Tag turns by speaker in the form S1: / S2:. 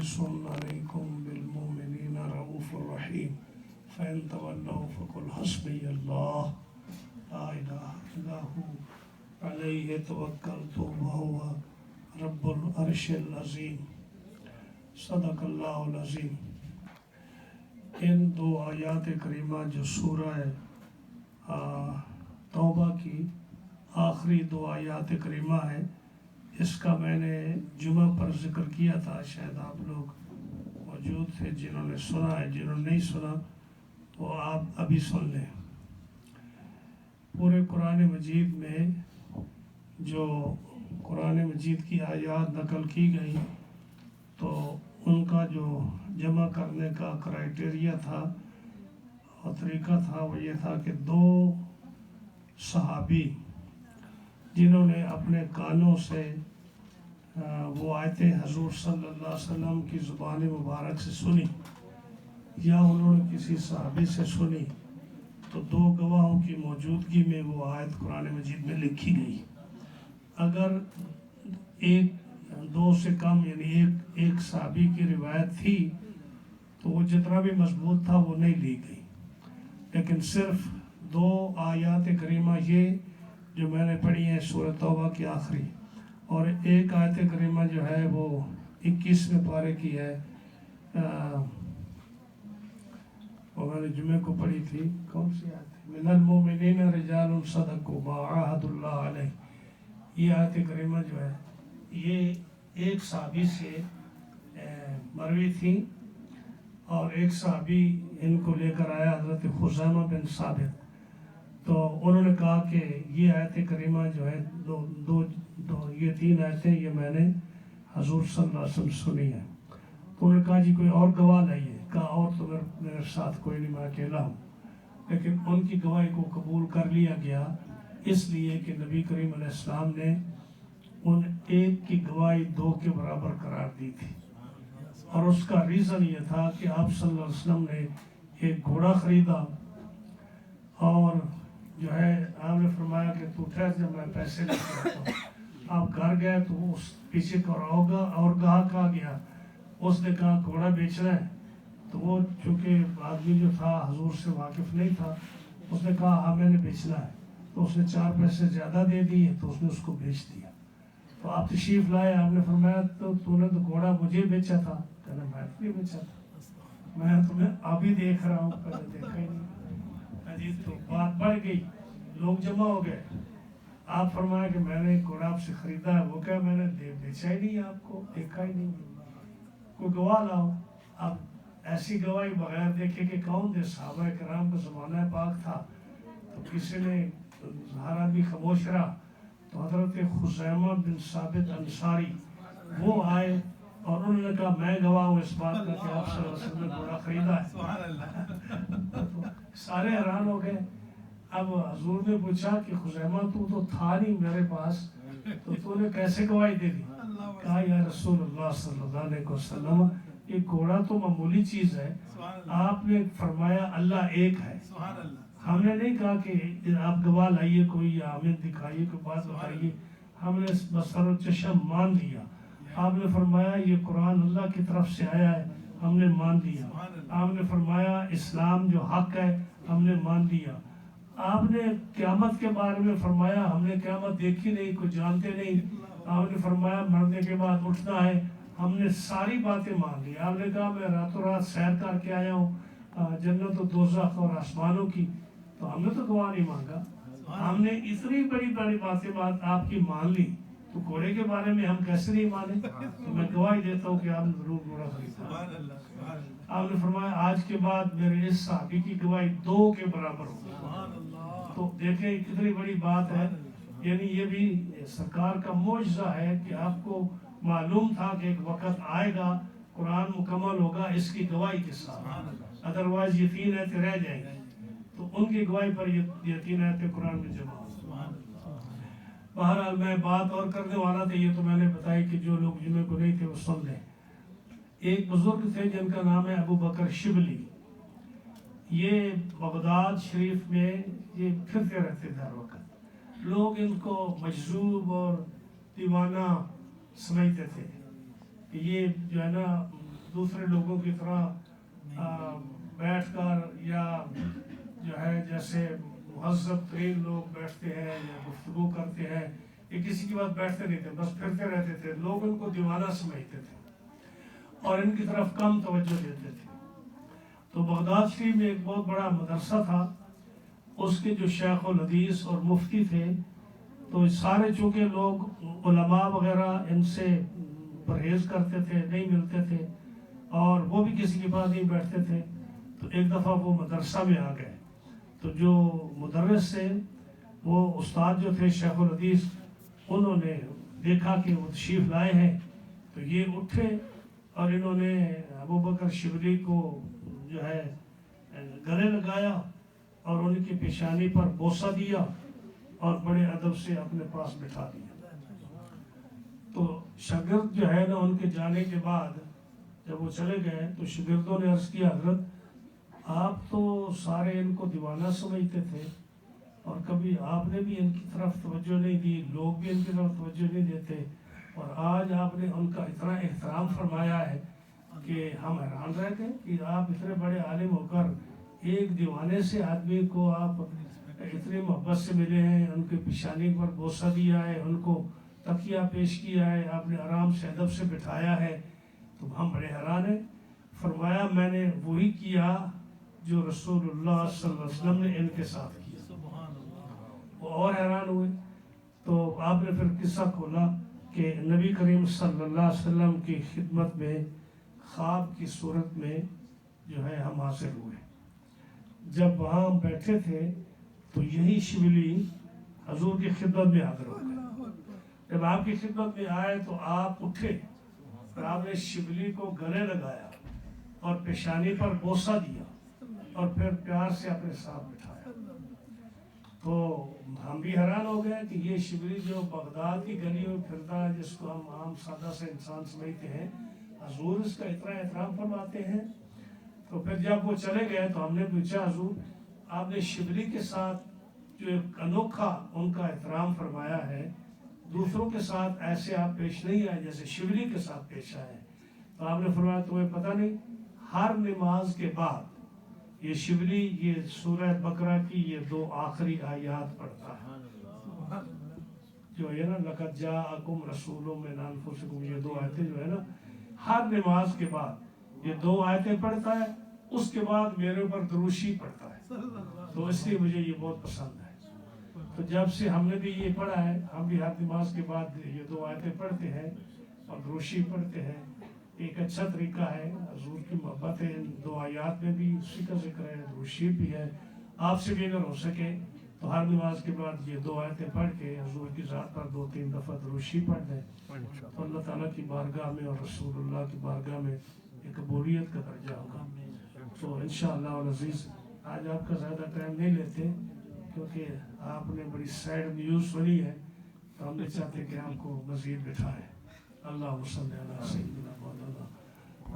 S1: حریص علیکم بالمؤمنین رؤوف الرحیم فإن تولوا فقل حسبی اللہ لا الہ الا ہو علیہ توکلت وہو رب العرش العظیم صدق اللہ العظیم۔ ان دو آیات کریمہ جو سورہ توبہ کی آخری دو آیات کریمہ ہے، اس کا میں نے جمعہ پر ذکر کیا تھا، شاید آپ لوگ موجود تھے جنہوں نے سنا ہے، جنہوں نے نہیں سنا وہ آپ ابھی سن لیں۔ پورے قرآن مجید میں جو قرآن مجید کی آیات نقل کی گئی تو ان کا جو جمع کرنے کا کرائٹیریا تھا اور طریقہ تھا وہ یہ تھا کہ دو صحابی جنہوں نے اپنے کانوں سے وہ آیتیں حضور صلی اللہ علیہ وسلم کی زبان مبارک سے سنی یا انہوں نے کسی صحابی سے سنی، تو دو گواہوں کی موجودگی میں وہ آیت قرآن مجید میں لکھی گئی۔ اگر ایک دو سے کم یعنی ایک صحابی کی روایت تھی تو وہ جتنا بھی مضبوط تھا وہ نہیں لی گئی، لیکن صرف دو آیات کریمہ یہ جو میں نے پڑھی ہیں سورہ توبہ کی آخری، اور ایک آیت کریمہ جو ہے وہ 21ویں پارے کی ہے، وہ میں نے جمعے کو پڑھی تھی، کون سی آیت ہے؟ من المؤمنین رجال صدقوا ما عاہدوا اللہ علیہ۔ یہ آیت کریمہ جو ہے یہ ایک صحابی سے مروی تھی، اور ایک صحابی ان کو لے کر آیا حضرت خزیمہ بن ثابت، تو انہوں نے کہا کہ یہ آیت کریمہ جو ہے یہ تین آیتیں یہ میں نے حضور صلی اللہ علیہ وسلم سنی ہے۔ تو انہوں نے کہا جی کوئی اور گواہ لائیے، کہا اور تو میرے ساتھ کوئی نہیں، میں اکیلا ہوں، لیکن ان کی گواہی کو قبول کر لیا گیا، اس لیے کہ نبی کریم علیہ السلام نے ان ایک کی گواہی دو کے برابر قرار دی تھی، اور اس کا ریزن یہ تھا کہ آپ صلی اللہ علیہ وسلم نے ایک گھوڑا خریدا، اور جو ہے آپ نے فرمایا کہ تو ٹھہر جا میں پیسے لے کے آتا ہوں۔ آپ گھر گئے تو اس پیچھے کا اور گاہک آ گیا، اس نے کہا گھوڑا بیچنا ہے، تو وہ چونکہ آدمی جو تھا حضور سے واقف نہیں تھا، اس نے کہا ہاں میں نے بیچنا ہے، تو اس نے 4 پیسے زیادہ دے دیے، تو اس نے اس کو بیچ دیا۔ تو آپ تشریف لائے، آپ نے فرمایا تو نے تو گھوڑا مجھے بیچا تھا، کہنا میں تو نہیں بیچا تھا، میں تمہیں ابھی دیکھ رہا ہوں، پہلے دیکھا ہی نہیں۔ تو بات بڑھ گئی، لوگ جمع ہو گئے، آپ فرمایا کہ میں نے گھوڑا آپ سے خریدا ہے، وہ کہا میں نے بیچا ہی نہیں، آپ کو دیکھا ہی نہیں، کوئی گواہ لاؤ۔ اب ایسی گواہی بغیر دیکھے کہ کون تھے، صحابہ کرام کا زمانہ پاک تھا، تو کسی نے ہر آدمی خاموش رہا، تو حضرت خزیمہ بن ثابت انصاری وہ آئے اور انہوں نے کہا میں گواہ ہوں اس بات کا کہ آپ صلی اللہ علیہ وسلم نے گھوڑا خریدا ہے۔ سارے حیران ہو گئے۔ اب حضور نے پوچھا کہ خزیمہ تو تھا نہیں میرے پاس، تو نے کیسے گواہی دے دی؟ کہا یا رسول اللہ صلی اللہ علیہ وسلم یہ گھوڑا تو معمولی چیز ہے، آپ نے فرمایا اللہ ایک ہے، ہم نے نہیں کہا کہ آپ گواہ لائیے کوئی یا ہمیں دکھائیے کوئی بات بتائیے، ہم نے بصر و چشم مان لیا۔ آپ نے فرمایا یہ قرآن اللہ کی طرف سے آیا ہے، ہم نے مان لیا۔ آپ نے فرمایا اسلام جو حق ہے ہم نے مان لیا۔ آپ نے قیامت کے بارے میں فرمایا ہم نے قیامت دیکھی نہیں، کوئی جانتے نہیں۔ آپ نے فرمایا مرنے کے بعد اٹھنا ہے، ہم نے ساری باتیں مان لی۔ آپ نے کہا میں راتوں رات سیر کر کے آیا ہوں جنت و دوزخ اور آسمانوں کی، تو ہم نے تو گواہ نہیں مانگا، ہم نے اتنی بڑی بڑی باتیں آپ کی مان لی، تو گھوڑے کے بارے میں ہم کیسے نہیں مانے؟ تو میں گواہی دیتا ہوں کہ آپ نے ضرور گھوڑا خریدا۔ آپ نے فرمایا آج کے بعد میرے اس صحابی کی گواہی 2 کے برابر ہوگی۔ تو دیکھیں کتنی بڑی بات ہے، یعنی یہ بھی سرکار کا معجزہ ہے کہ آپ کو معلوم تھا کہ ایک وقت آئے گا قرآن مکمل ہوگا اس کی گواہی کے ساتھ، ادروائز یہ 3 آیتیں رہ جائیں گی، تو ان کی گواہی پر یہ 3 آیتیں قرآن میں جمع ہو۔ بہرحال میں بات اور کرنے والا تھا، یہ تو میں نے بتائی کہ جو لوگ جمعے کو نہیں تھے وہ سن لیں۔ ایک بزرگ تھے جن کا نام ہے ابو بکر شبلی، یہ بغداد شریف میں یہ پھرتے رہتے تھے ہر وقت، لوگ ان کو مجذوب اور دیوانہ سمجھتے تھے کہ یہ جو ہے نا دوسرے لوگوں کی طرح بیٹھ کر یا جو ہے جیسے مہذب ترین لوگ بیٹھتے ہیں یا گفتگو کرتے ہیں، یہ کسی کی بات بیٹھتے نہیں تھے، بس پھرتے رہتے تھے. لوگ ان کو دیوانہ سمجھتے تھے اور ان کی طرف کم توجہ دیتے تھے. تو بغداد شریف میں ایک بہت بڑا مدرسہ تھا، اس کے جو شیخ الحدیث اور مفتی تھے، تو سارے چونکہ لوگ علماء وغیرہ ان سے پرہیز کرتے تھے، نہیں ملتے تھے اور وہ بھی کسی کے پاس نہیں بیٹھتے تھے. تو ایک دفعہ وہ مدرسہ میں آ گئے. تو جو مدرس سے وہ استاد جو تھے شیخ الحدیث، انہوں نے دیکھا کہ وہ تشریف لائے ہیں، تو یہ اٹھے اور انہوں نے ابوبکر شبلی کو جو ہے گلے لگایا اور ان کی پیشانی پر بوسہ دیا اور بڑے ادب سے اپنے پاس بٹھا دیا. تو شاگرد جو ہے نا ان کے جانے کے بعد جب وہ چلے گئے تو شاگردوں نے عرض کیا، حضرت آپ تو سارے ان کو دیوانہ سمجھتے تھے اور کبھی آپ نے بھی ان کی طرف توجہ نہیں دی، لوگ بھی ان کی طرف توجہ نہیں دیتے، اور آج آپ نے ان کا اتنا احترام فرمایا ہے کہ ہم حیران رہ گئے کہ آپ اتنے بڑے عالم ہو کر ایک دیوانے سے آدمی کو آپ اتنی محبت سے ملے ہیں، ان کے پیشانی پر بوسہ دیا ہے، ان کو تکیہ پیش کیا ہے، آپ نے آرام سے ادب سے بٹھایا ہے. تو ہم بڑے حیران ہیں. فرمایا میں نے وہی کیا جو رسول اللہ صلی اللہ علیہ وسلم نے ان کے ساتھ کیا. وہ اور حیران ہوئے. تو آپ نے پھر قصہ کھولا کہ نبی کریم صلی اللہ علیہ وسلم کی خدمت میں خواب کی صورت میں جو ہے ہم حاضر ہوئے. جب وہاں بیٹھے تھے تو یہی شبلی حضور کی خدمت میں حاضر ہو گئے. جب آپ کی خدمت میں آئے تو آپ اٹھے اور آپ نے شبلی کو گلے لگایا اور پیشانی پر بوسہ دیا اور پھر پیار سے اپنے ساتھ بٹھایا. تو ہم بھی حیران ہو گئے کہ یہ شبلی جو بغداد کی گلیوں میں پھرتا ہے، جس کو ہم عام سادہ سے انسان سمجھتے ہیں، حضور اس کا اتنا احترام فرماتے ہیں. تو پھر جب وہ چلے گئے تو ہم نے پوچھا، حضور آپ نے شبلی کے ساتھ جو ایک انوکھا ان کا احترام فرمایا ہے، دوسروں کے ساتھ ایسے آپ پیش نہیں آئے جیسے شبلی کے ساتھ پیش آئے. تو آپ نے فرمایا تمہیں پتہ نہیں، ہر نماز کے بعد یہ شبلی یہ سورہ بقرہ کی یہ 2 آخری آیات پڑھتا ہے جو ہے نا لقد جاءکم رسول من انفسکم، یہ 2 آیتیں جو ہے نا ہر نماز کے بعد یہ 2 آیتیں پڑھتا ہے. اس کے بعد میرے اوپر دروشی پڑھتا ہے. تو اس لیے مجھے یہ بہت پسند ہے. تو جب سے ہم نے بھی یہ پڑھا ہے، ہم بھی ہر نماز کے بعد یہ 2 آیتیں پڑھتے ہیں اور دروشی پڑھتے ہیں. ایک اچھا طریقہ ہے، حضور کی محبت ہے. ان 2 آیات میں بھی اسی کا ذکر ہے، دروشی بھی ہے. آپ سے بھی اگر ہو سکے تو ہر نماز کے بعد یہ 2 آیتیں پڑھ کے حضور کی ذات پر 2-3 دفعہ دروشی پڑھ دیں تو اللہ تعالیٰ کی بارگاہ میں اور رسول اللہ کی بارگاہ میں ایک قبولیت کا درجہ ہوگا. تو انشاءاللہ العزیز آج آپ کا زیادہ ٹائم نہیں لیتے کیونکہ آپ نے بڑی سیڈ نیوز سنی ہے، تو ہم نہیں چاہتے کہ آپ کو مزید بٹھائیں. اللہ صلی علی سیدنا مولانا